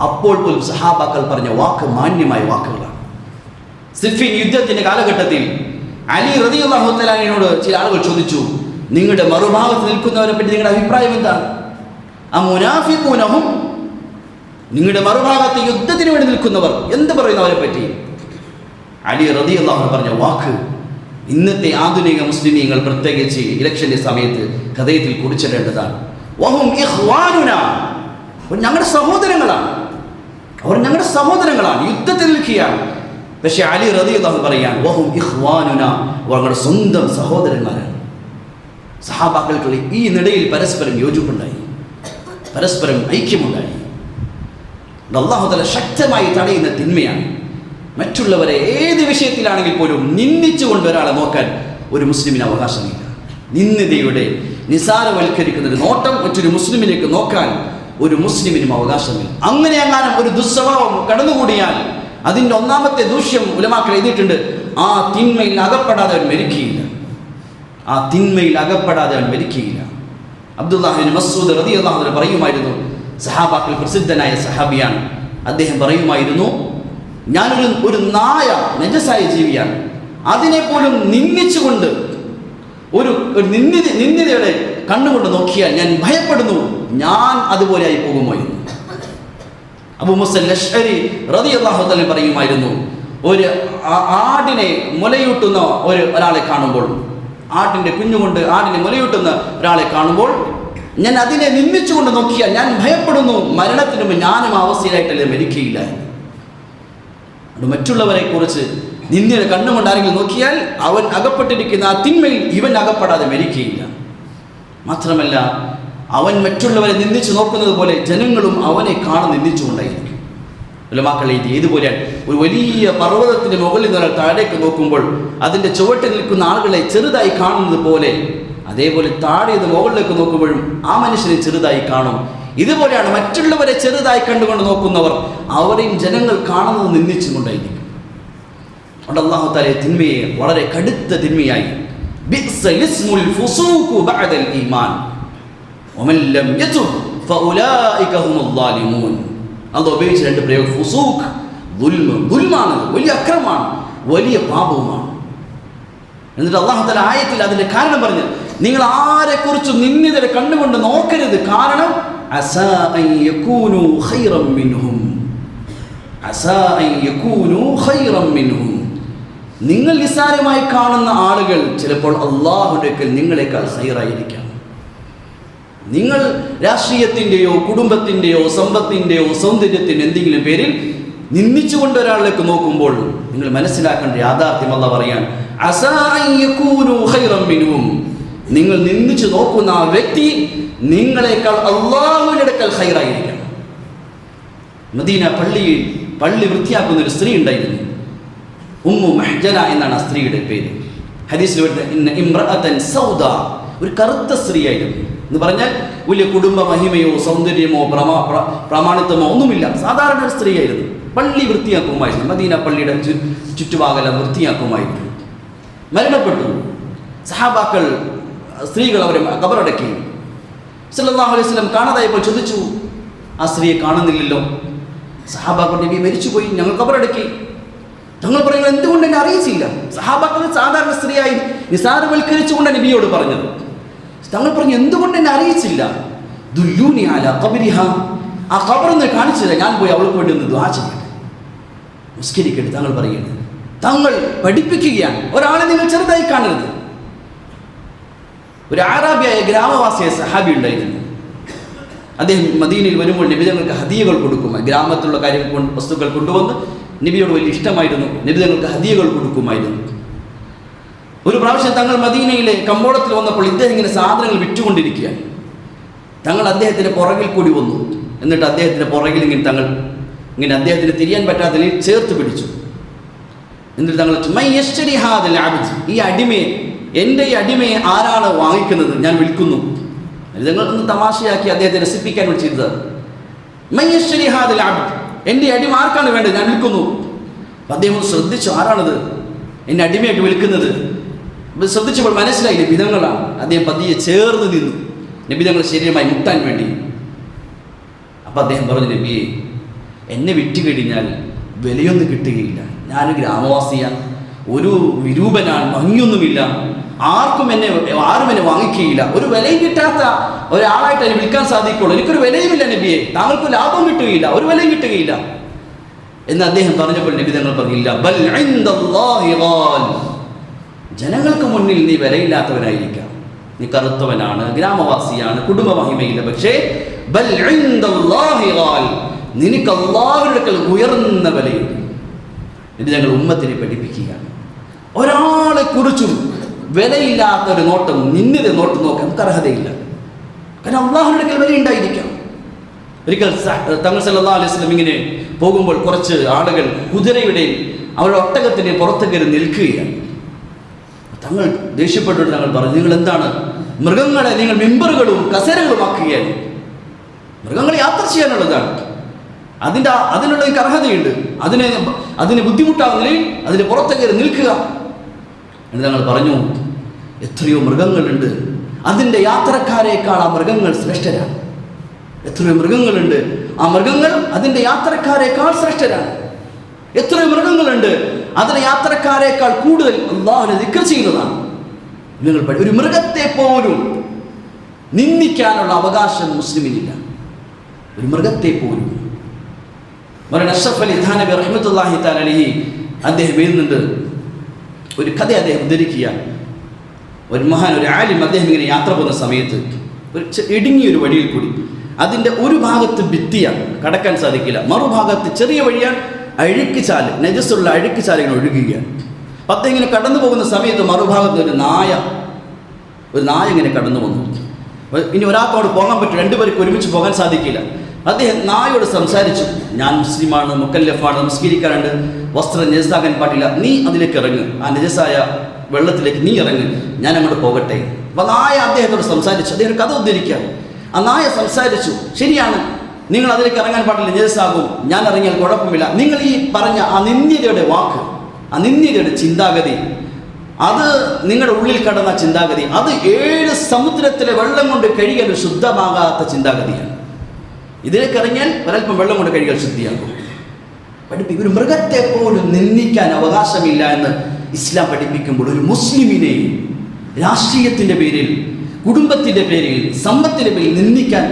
അപ്പോൾ പോലും സഹാബാക്കൾ പറഞ്ഞ വാക്ക് മാന്യമായ വാക്കുകളാണ്. സിഫീൻ യുദ്ധത്തിന്റെ കാലഘട്ടത്തിൽ അലി റളിയല്ലാഹു തആല അൻഹുവിനോട് ചില ആളുകൾ ചോദിച്ചു, നിങ്ങളുടെ മറുഭാഗത്ത് നിൽക്കുന്നവരെ പറ്റി നിങ്ങളുടെ അഭിപ്രായം എന്താണ്? ആ മുനാഫിഖൂനഹും, നിങ്ങളുടെ മറുഭാഗത്ത് യുദ്ധത്തിന് വേണ്ടി നിൽക്കുന്നവർ എന്ത് പറയുന്നവരെ പറ്റി? അലി റളിയല്ലാഹു അൻഹു പറഞ്ഞ വാക്ക് ഇന്നത്തെ ആധുനിക മുസ്ലിമീങ്ങൾ പ്രത്യേകിച്ച് ഇലക്ഷന്റെ സമയത്ത് ഹൃദയത്തിൽ കുറിച്ചിടേണ്ടതാണ്. വഹും ഇഖ്വാനുനാ, ഞങ്ങളുടെ സഹോദരങ്ങളാണ്, അവർ ഞങ്ങളുടെ സഹോദരങ്ങളാണ്, യുദ്ധത്തിൽ നിൽക്കുകയാണ്. പക്ഷെ അലി റളിയല്ലാഹു പറയാൻ, വഹും ഇഖ്വാനുനാ, ഞങ്ങളുടെ സ്വന്തം സഹോദരന്മാരാണ്. സഹാബാക്കൾക്ക് ഈ നിടയിൽ പരസ്പരം യോജിപ്പുണ്ടായി, പരസ്പരം ഐക്യമുണ്ടായി. അല്ലാഹു തആല ശക്തമായി തടയുന്ന തിന്മയാണ്. മറ്റുള്ളവരെ ഏത് വിഷയത്തിലാണെങ്കിൽ പോലും നിന്ദിച്ചുകൊണ്ട് ഒരാളെ നോക്കാൻ ഒരു മുസ്ലിമിന് അവകാശമില്ല. നിന്ദിതയുടെ നിസാരവൽക്കരിക്കുന്ന നോട്ടം മറ്റൊരു മുസ്ലിമിലേക്ക് നോക്കാൻ ഒരു മുസ്ലിമിനും അവകാശമില്ല. അങ്ങനെ എങ്ങാനും ഒരു ദുസ്വഭാവം കടന്നുകൂടിയാൽ അതിൻ്റെ ഒന്നാമത്തെ ദൂഷ്യം ഉലമാക്കൾ എഴുതിയിട്ടുണ്ട്, ആ തിന്മയിൽ അകപ്പെടാതെ അവൻ മരിക്കുകയില്ല. ആ തിന്മയിൽ അകപ്പെടാതെ അവൻ മരിക്കുകയില്ല. അബ്ദുല്ലാഹ് ഇബ്നു മസ്ഊദ് റളിയല്ലാഹു അൻഹു പറയുമായിരുന്നു, സഹാബാക്കൾ പ്രസിദ്ധനായ സഹാബിയാണ്, അദ്ദേഹം പറയുമായിരുന്നു, ഞാനൊരു നായ, നജസായ ജീവിയാണ്, അതിനെ പോലും നിന്ദിച്ചുകൊണ്ട് ഒരു നിന്ദിതയുടെ കണ്ണുകൊണ്ട് നോക്കിയാൽ ഞാൻ ഭയപ്പെടുന്നു, ഞാൻ അതുപോലെ ആയി പോകുമോ എന്ന്. അബൂ മൂസ അൽ-അശ്അരി റളിയല്ലാഹു തആല പറയുമായിരുന്നു, ഒരു ആടിനെ മുലയൂട്ടുന്ന ഒരാളെ കാണുമ്പോൾ, ആട്ടിൻ്റെ കുഞ്ഞുകൊണ്ട് ആടിനെ മുലയൂട്ടുന്ന ഒരാളെ കാണുമ്പോൾ ഞാൻ അതിനെ നിന്ദിച്ചുകൊണ്ട് നോക്കിയാൽ ഞാൻ ഭയപ്പെടുന്നു, മരണത്തിന് മുമ്പ് ഞാനും അവസ്ഥയിലായിട്ടല്ലേ മരിക്കുകയില്ല. മറ്റുള്ളവരെ കുറിച്ച് നിന്ദിയുടെ കണ്ണുകൊണ്ട് ആരെങ്കിലും നോക്കിയാൽ അവൻ അകപ്പെട്ടിരിക്കുന്ന ആ തിന്മയിൽ ഇവൻ അകപ്പെടാതെ മരിക്കുകയില്ല. മാത്രമല്ല, അവൻ മറ്റുള്ളവരെ നിന്ദിച്ചു നോക്കുന്നത് പോലെ ജനങ്ങളും അവനെ കാണാൻ നിന്ദിച്ചുകൊണ്ടായിരിക്കും. ഉലമാക്കൾ എഴുതി, ഏതുപോലെയാണ് ഒരു വലിയ പർവ്വതത്തിന്റെ മുകളിൽ നിന്ന് താഴേക്ക് നോക്കുമ്പോൾ അതിൻ്റെ ചുവട്ടിൽ നിൽക്കുന്ന ആളുകളെ ചെറുതായി കാണുന്നത് പോലെ, അതേപോലെ താഴെ മുകളിലേക്ക് നോക്കുമ്പോഴും ആ മനുഷ്യനെ ചെറുതായി കാണും. ഇതുപോലെയാണ് മറ്റുള്ളവരെ ചെറുതായി കണ്ടുകൊണ്ട് നോക്കുന്നവർ, അവരെയും ജനങ്ങൾ കാണുന്നത് നിന്ദിച്ചുകൊണ്ടായിരിക്കും. അതുകൊണ്ട് അല്ലാഹു തആല തിന്മയെ വളരെ കടുത്ത തിന്മയായി, ബിഅ്സൽ ഇസ്മുൽ ഫുസൂഖു ബഅദൽ ഈമാൻ വമൻ ലം യതുബ് ഫഉലൈക ഹുമുൽ ളാലിമൂൻ. അത് ഉപയോഗിച്ച രണ്ട് പ്രയോഗം, ഫുസൂഖ്, ദുൽമാണ്, വലിയ അക്രമമാണ്, വലിയ പാപവുമാണ്. എന്നിട്ട് അല്ലാഹു തആല ആയത്തിൽ അതിന്റെ കാരണം പറഞ്ഞു, നിങ്ങൾ ആരെക്കുറിച്ചും നിന്ദിതരെ കണ്ണുകൊണ്ട് നോക്കരുത്, കാരണം അസാ അൻ യകൂനു ഖൈറൻ മിൻഹും, അസാ അൻ യകൂനു ഖൈറൻ മിൻഹും. നിങ്ങൾ നിസ്സാരമായി കാണുന്ന ആളുകൾ ചിലപ്പോൾ അല്ലാഹുവിന്റെ അടുക്കൽ നിങ്ങളെക്കാൾ ഖൈറായിരിക്കാം. നിങ്ങൾ രാഷ്ട്രീയത്തിൻ്റെയോ കുടുംബത്തിൻ്റെയോ സമ്പത്തിൻ്റെയോ സൗന്ദര്യത്തിൻ്റെ എന്തെങ്കിലും പേരിൽ നിന്ദിച്ചുകൊണ്ട് ഒരാളിലേക്ക് നോക്കുമ്പോൾ നിങ്ങൾ മനസ്സിലാക്കേണ്ട യാഥാർത്ഥ്യം അല്ലാഹു പറയാൻ, അസാ അൻ യകൂനു ഖൈറൻ മിൻഹും. നിങ്ങൾ നിന്ദിച്ചു നോക്കുന്ന ആ വ്യക്തി നിങ്ങളെക്കാൾ അല്ലാഹുവിന്റെ അടുക്കൽ ഖൈറായിരിക്കണം. മദീന പള്ളി വൃത്തിയാക്കുന്ന ഒരു സ്ത്രീ ഉണ്ടായിരുന്നു, ഉമ്മു മഹ്ജന എന്നാണ് ആ സ്ത്രീയുടെ പേര്. ഹദീസിൽ വരുന്ന ഇന്ന ഇംറഅതൻ സൗദ, ഒരു കറുത്ത സ്ത്രീയായിരുന്നു എന്ന് പറഞ്ഞാൽ വലിയ കുടുംബ മഹിമയോ സൗന്ദര്യമോ പ്രാമാണിത്വമോ ഒന്നുമില്ല, സാധാരണ ഒരു സ്ത്രീയായിരുന്നു. പള്ളി വൃത്തിയാക്കുമായിരുന്നു, മദീന പള്ളിയുടെ ചുറ്റുഭാഗം വൃത്തിയാക്കുമായിരുന്നു. മരണപ്പെട്ടു. സഹാബാക്കൾ സ്ത്രീകൾ അവരെ ഖബറടക്കി. സല്ലല്ലാഹു അലൈഹി വസല്ലം കാണാതായപ്പോൾ ചോദിച്ചു, ആ സ്ത്രീയെ കാണുന്നില്ലല്ലോ. സഹാബാക്കൾ, നബി മരിച്ചുപോയി, ഞങ്ങൾ ഖബറടക്കി. തങ്ങൾ പറയുന്നത് എന്തുകൊണ്ട് എന്നെ അറിയിച്ചില്ല? സഹാബാക്കൾ സാധാരണ സ്ത്രീയായി നിസാരവൽക്കരിച്ചുകൊണ്ട് നബിയോട് പറഞ്ഞത്. തങ്ങൾ പറഞ്ഞു, എന്തുകൊണ്ട് എന്നെ അറിയിച്ചില്ല? ദുല്ലൂനി അലാ ഖബരിഹ, ആ ഖബറൊന്ന് കാണിച്ചു തരാം, ഞാൻ പോയി അവൾക്ക് വേണ്ടി ഒന്ന് ദുആ ചെയ്യട്ടെ, നിസ്കരിക്കട്ടെ. തങ്ങൾ പറയുന്നത്, തങ്ങൾ പഠിപ്പിക്കുകയാണ്, ഒരാളെ നിങ്ങൾ ചെറുതായി കാണരുത്. ഒരു അറാബിയായ ഗ്രാമവാസിയായ സഹാബി ഉണ്ടായിരുന്നു. അദ്ദേഹം മദീനയിൽ വരുമ്പോൾ നബി തങ്ങൾക്ക് ഹദിയകൾ കൊടുക്കുമായിരുന്നു. ഗ്രാമത്തിലുള്ള വസ്തുക്കൾ കൊണ്ടുവന്ന് നബിയോട് വലിയ ഇഷ്ടമായിരുന്നു, നബി തങ്ങൾക്ക് ഹദിയകൾ കൊടുക്കുമായിരുന്നു. ഒരു പ്രാവശ്യം തങ്ങൾ മദീനയിലെ കമ്പോളത്തിൽ വന്നപ്പോൾ ഇദ്ദേഹം ഇങ്ങനെ സാധനങ്ങൾ വിറ്റുകൊണ്ടിരിക്കുകയാണ്. തങ്ങൾ അദ്ദേഹത്തിൻ്റെ പുറകിൽ കൂടി വന്നു. എന്നിട്ട് അദ്ദേഹത്തിൻ്റെ പുറകിൽ ഇങ്ങനെ അദ്ദേഹത്തിന് തിരിയാൻ പറ്റാത്ത ചേർത്ത് പിടിച്ചു. എന്നിട്ട് തങ്ങൾ, ഈ അടിമയെ, എൻ്റെ ഈ അടിമയെ ആരാണ് വാങ്ങിക്കുന്നത്? ഞാൻ വിൽക്കുന്നു. തങ്ങൾ ഒന്ന് തമാശയാക്കി അദ്ദേഹത്തെ രസിപ്പിക്കാൻ വിളിച്ചിരുന്നത്. എൻ്റെ അടിമ ആർക്കാണ് വേണ്ടത്? ഞാൻ വിൽക്കുന്നു. അദ്ദേഹം ശ്രദ്ധിച്ചു, ആരാണത് എന്നെ അടിമയായിട്ട് വിൽക്കുന്നത്? ശ്രദ്ധിച്ചപ്പോൾ മനസ്സിലായി നബിതങ്ങളാണ്. അദ്ദേഹം പതിയെ ചേർന്ന് നിന്നു, നബിതങ്ങൾ ശരീരമായി മുട്ടാൻ വേണ്ടി. അപ്പം അദ്ദേഹം പറഞ്ഞു, നബിയെ, എന്നെ വിറ്റുകഴിഞ്ഞാൽ വിലയൊന്നും കിട്ടുകയില്ല. ഞാൻ ഗ്രാമവാസിയാണ്, ഒരു വിരൂപനാണ്, ഭംഗിയൊന്നുമില്ല, ആരും എന്നെ വാങ്ങിക്കുകയില്ല. ഒരു വിലയും കിട്ടാത്ത ഒരാളായിട്ട് എന്നെ വിൽക്കാൻ സാധിക്കുള്ളൂ. എനിക്കൊരു വിലയുമില്ല നബിയെ, താങ്കൾക്ക് ലാഭം കിട്ടുകയില്ല, ഒരു വിലയും കിട്ടുകയില്ല എന്ന് അദ്ദേഹം പറഞ്ഞപ്പോൾ നബി തങ്ങൾ പറഞ്ഞില്ല, ബൽ ഇൻദല്ലാഹി ഖാൽ, ജനങ്ങൾക്ക് മുന്നിൽ നീ വിലയില്ലാത്തവനായിരിക്കാം, നീ കറുത്തവനാണ്, ഗ്രാമവാസിയാണ്, കുടുംബ മഹിമയില്ല, പക്ഷേ ബൽ ഇൻദല്ലാഹി ഖാൽ, നിനക്ക് അല്ലാഹുവിന്റെ അടുക്കൽ ഉയർന്ന വിലയുണ്ട്. നബി തങ്ങൾ ഉമ്മത്തിനെ പഠിപ്പിക്കുകയാണ്. ഒരാളെ കുറിച്ചും വിലയില്ലാത്ത ഒരു നോട്ടം, നിന്നിന്റെ നോട്ടം നോക്കാൻ നമുക്ക് അർഹതയില്ല. കാരണം അല്ലാഹുവിന്റെ അടുക്കൽ വിലയുണ്ടായിരിക്കാം. ഒരിക്കൽ തങ്ങൾ സല്ലല്ലാഹു അലൈഹി വസല്ലം ഇങ്ങനെ പോകുമ്പോൾ കുറച്ച് ആളുകൾ കുതിരയുടെയും അവരുടെ ഒട്ടകത്തിൻ്റെ പുറത്ത് കയറി നിൽക്കുകയാണ്. തങ്ങൾ ദേഷ്യപ്പെട്ടിട്ട് തങ്ങൾ പറഞ്ഞു, നിങ്ങൾ എന്താണ് മൃഗങ്ങളെ നിങ്ങൾ മിമ്പറുകളും കസേരകളും ആക്കുകയാണ്? മൃഗങ്ങളെ യാത്ര ചെയ്യാനുള്ളതാണ്, അതിനുള്ള അർഹതയുണ്ട്, അതിന് ബുദ്ധിമുട്ടാകുന്നതിൽ അതിന് പുറത്ത് കയറി നിൽക്കുക എന്ന് തങ്ങൾ പറഞ്ഞു. എത്രയോ മൃഗങ്ങളുണ്ട്, അതിൻ്റെ യാത്രക്കാരേക്കാൾ ആ മൃഗങ്ങൾ ശ്രേഷ്ഠരാണ്. എത്രയോ മൃഗങ്ങളുണ്ട്, ആ മൃഗങ്ങൾ അതിൻ്റെ യാത്രക്കാരേക്കാൾ ശ്രേഷ്ഠരാണ്. എത്രയോ മൃഗങ്ങളുണ്ട്, അതിലെ യാത്രക്കാരേക്കാൾ കൂടുതൽ അല്ലാഹുവിനെ ദിക്ർ ചെയ്യുന്നതാണ്. നിങ്ങൾ ഒരു മൃഗത്തെ പോലും നിന്ദിക്കാനുള്ള അവകാശം മുസ്ലിമിനില്ല. ഒരു മൃഗത്തെ പോലും. അഷ്റഫ് അലി ഥാനവി റഹ്മത്തുള്ളാഹി തആല അലൈഹി അദ്ദേഹം എഴുതുന്നുണ്ട്, ഒരു കഥ അദ്ദേഹം ഉദ്ധരിക്കുക. ഒരു മഹാൻ, ഒരു ആലിം, അദ്ദേഹം ഇങ്ങനെ യാത്ര പോകുന്ന സമയത്ത് ഒരു ഇടുങ്ങിയൊരു വഴിയിൽ കൂടി, അതിൻ്റെ ഒരു ഭാഗത്ത് ഭിത്തിയാണ്, കടക്കാൻ സാധിക്കില്ല, മറുഭാഗത്ത് ചെറിയ വഴിയാണ്, അഴുക്ക് ചാല്, നജസുള്ള അഴുക്ക് ചാല് ഇങ്ങനെ ഒഴുകുകയാണ്. അപ്പം അദ്ദേഹം ഇങ്ങനെ കടന്നു പോകുന്ന സമയത്ത് മറുഭാഗത്ത് ഒരു നായ ഇങ്ങനെ കടന്നു വന്നു. ഇനി ഒരാൾക്കോട് പോകാൻ പറ്റും, രണ്ടുപേർക്ക് ഒരുമിച്ച് പോകാൻ സാധിക്കില്ല. അദ്ദേഹം നായോട് സംസാരിച്ചു, ഞാൻ മുസ്ലിമാണ്, മുക്കല്ലഫാണ്, നമസ്കരിക്കാറുണ്ട്, വസ്ത്രം നജസാക്കാൻ പാടില്ല, നീ അതിലേക്ക് ഇറങ്ങ്, ആ നജസായ വെള്ളത്തിലേക്ക് നീ ഇറങ്ങ്, ഞാൻ അങ്ങോട്ട് പോകട്ടെ. അപ്പം നായ അദ്ദേഹത്തോട് സംസാരിച്ചു. അദ്ദേഹം ഒരു കഥ ഉദ്ധരിക്കുക. ആ നായ സംസാരിച്ചു, ശരിയാണ്, നിങ്ങൾ അതിലേക്ക് ഇറങ്ങാൻ പാടില്ല, നജസാകും, ഞാൻ ഇറങ്ങിയാൽ കുഴപ്പമില്ല. നിങ്ങൾ ഈ പറഞ്ഞ ആ നിന്ദ്യതയുടെ വാക്ക്, ആ നിന്ദ്യതയുടെ ചിന്താഗതി, അത് നിങ്ങളുടെ ഉള്ളിൽ കടന്ന ചിന്താഗതി, അത് 7 സമുദ്രത്തിലെ വെള്ളം കൊണ്ട് കഴുകിയാൽ ശുദ്ധമാകാത്ത ചിന്താഗതിയാണ്. ഇതിലേക്ക് ഇറങ്ങിയാൽ ഒരൽപ്പം വെള്ളം കൊണ്ട് കഴുകിയാൽ ശുദ്ധിയാകും. ഒരു മൃഗത്തെ പോലും നിന്ദിക്കാൻ അവകാശമില്ല എന്ന് ഇസ്ലാം പഠിപ്പിക്കുമ്പോൾ ഒരു മുസ്ലിമിനെ രാഷ്ട്രീയത്തിൻ്റെ പേരിൽ, കുടുംബത്തിൻ്റെ പേരിൽ, സമ്പത്തിൻ്റെ പേരിൽ നിന്ദിക്കാൻ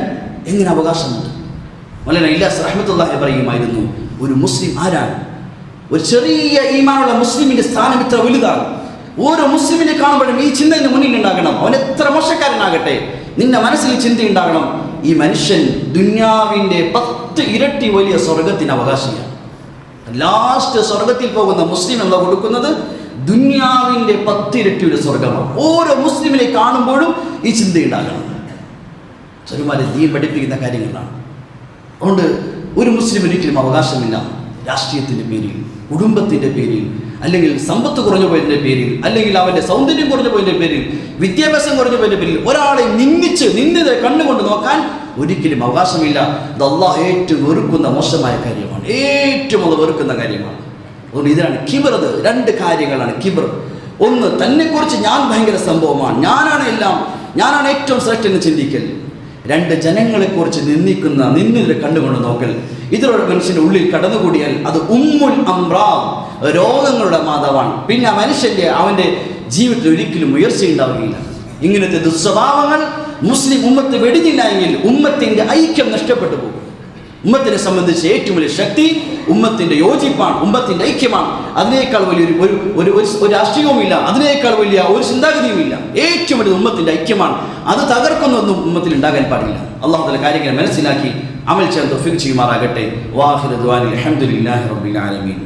എങ്ങനെ അവകാശമുണ്ട്? മൗലാന ഇല്യാസ് റഹ്മത്തുള്ളാഹി പറയുമായിരുന്നു, ഒരു മുസ്ലിം ആരാണ്? ഒരു ചെറിയ ഈമാനുള്ള മുസ്ലിമിൻ്റെ സ്ഥാനം ഇത്ര വലുതാണ്. ഓരോ മുസ്ലിമിനെ കാണുമ്പോഴും ഈ ചിന്ത ഇന്ന് മുന്നിൽ ഉണ്ടാകണം. അവൻ എത്ര മോശക്കാരനാകട്ടെ, നിന്റെ മനസ്സിൽ ചിന്ത ഉണ്ടാകണം, ഈ മനുഷ്യൻ ദുന്യാവിൻ്റെ 10 ഇരട്ടി വലിയ സ്വർഗത്തിന് അവകാശിയാണ്. ലാസ്റ്റ് സ്വർഗത്തിൽ പോകുന്ന മുസ്ലിം എന്താ കൊടുക്കുന്നത്? ദുന്യാവിൻ്റെ 10 ഇരട്ടിയുടെ സ്വർഗമാണ്. ഓരോ മുസ്ലിമിനെ കാണുമ്പോഴും ഈ ചിന്തയുണ്ടാകണം. ചെറുമാരെ ദീൻ പഠിപ്പിക്കുന്ന കാര്യങ്ങളാണ്. അതുകൊണ്ട് ഒരു മുസ്ലിം ഒരിക്കലും അവകാശമില്ല രാഷ്ട്രീയത്തിൻ്റെ പേരിൽ, കുടുംബത്തിൻ്റെ പേരിൽ, അല്ലെങ്കിൽ സമ്പത്ത് കുറഞ്ഞു പോയതിൻ്റെ പേരിൽ, അല്ലെങ്കിൽ അവൻ്റെ സൗന്ദര്യം കുറഞ്ഞു പോയതിൻ്റെ പേരിൽ, വിദ്യാഭ്യാസം കുറഞ്ഞു പോയതിൻ്റെ പേരിൽ ഒരാളെ നിന്ദിത കണ്ണുകൊണ്ട് നോക്കാൻ ഒരിക്കലും അവകാശമില്ല. ഇത് അല്ലാഹ് ഏറ്റവും വെറുക്കുന്ന മോശമായ കാര്യമാണ്, ഏറ്റവും അത് വെറുക്കുന്ന കാര്യമാണ്. അതുകൊണ്ട് ഇതിനാണ് കിബർ. അത് 2 കാര്യങ്ങളാണ് കിബർ. ഒന്ന്, തന്നെക്കുറിച്ച് ഞാൻ ഭയങ്കര സംഭവമാണ്, ഞാനാണ് എല്ലാം, ഞാനാണ് ഏറ്റവും ശ്രേഷ്ഠ എന്ന് ചിന്തിക്കൽ. 2, ജനങ്ങളെക്കുറിച്ച് നിന്ദിത കണ്ണുകൊണ്ട് നോക്കൽ. ഇതിലൂടെ മനുഷ്യൻ്റെ ഉള്ളിൽ കടന്നുകൂടിയാൽ അത് ഉമ്മുൽ അംറാദ്, രോഗങ്ങളുടെ മാതാവാണ്. പിന്നെ ആ മനുഷ്യൻ്റെ അവൻ്റെ ജീവിതത്തിൽ ഒരിക്കലും ഉയർച്ചയുണ്ടാവുകയില്ല. ഇങ്ങനത്തെ ദുസ്വഭാവങ്ങൾ മുസ്ലിം ഉമ്മത്ത് വെടിഞ്ഞില്ല എങ്കിൽ ഉമ്മത്തിൻ്റെ ഐക്യം നഷ്ടപ്പെട്ടു പോകും. ഉമ്മത്തിനെ സംബന്ധിച്ച് ഏറ്റവും വലിയ ശക്തി ഉമ്മത്തിൻ്റെ യോജിപ്പാണ്, ഉമ്മത്തിൻ്റെ ഐക്യമാണ്. അതിനേക്കാൾ വലിയൊരു ഒരു രാഷ്ട്രീയവുമില്ല, അതിനേക്കാൾ വലിയ ഒരു ചിന്താഗതിയുമില്ല. ഏറ്റവും വലിയ ഉമ്മത്തിൻ്റെ ഐക്യമാണ്. അത് തകർക്കുന്നൊന്നും ഉമ്മത്തിൽ ഉണ്ടാകാൻ പാടില്ല. അല്ലാഹു തആല കാര്യങ്ങൾ മനസ്സിലാക്കി അമൽ ചെയ്യാൻ തൗഫീഖ് ചെയ്യുമാറാകട്ടെ. വാഹിറു ദുആനിൽ അൽഹംദുലില്ലാഹി റബ്ബിൽ ആലമീൻ.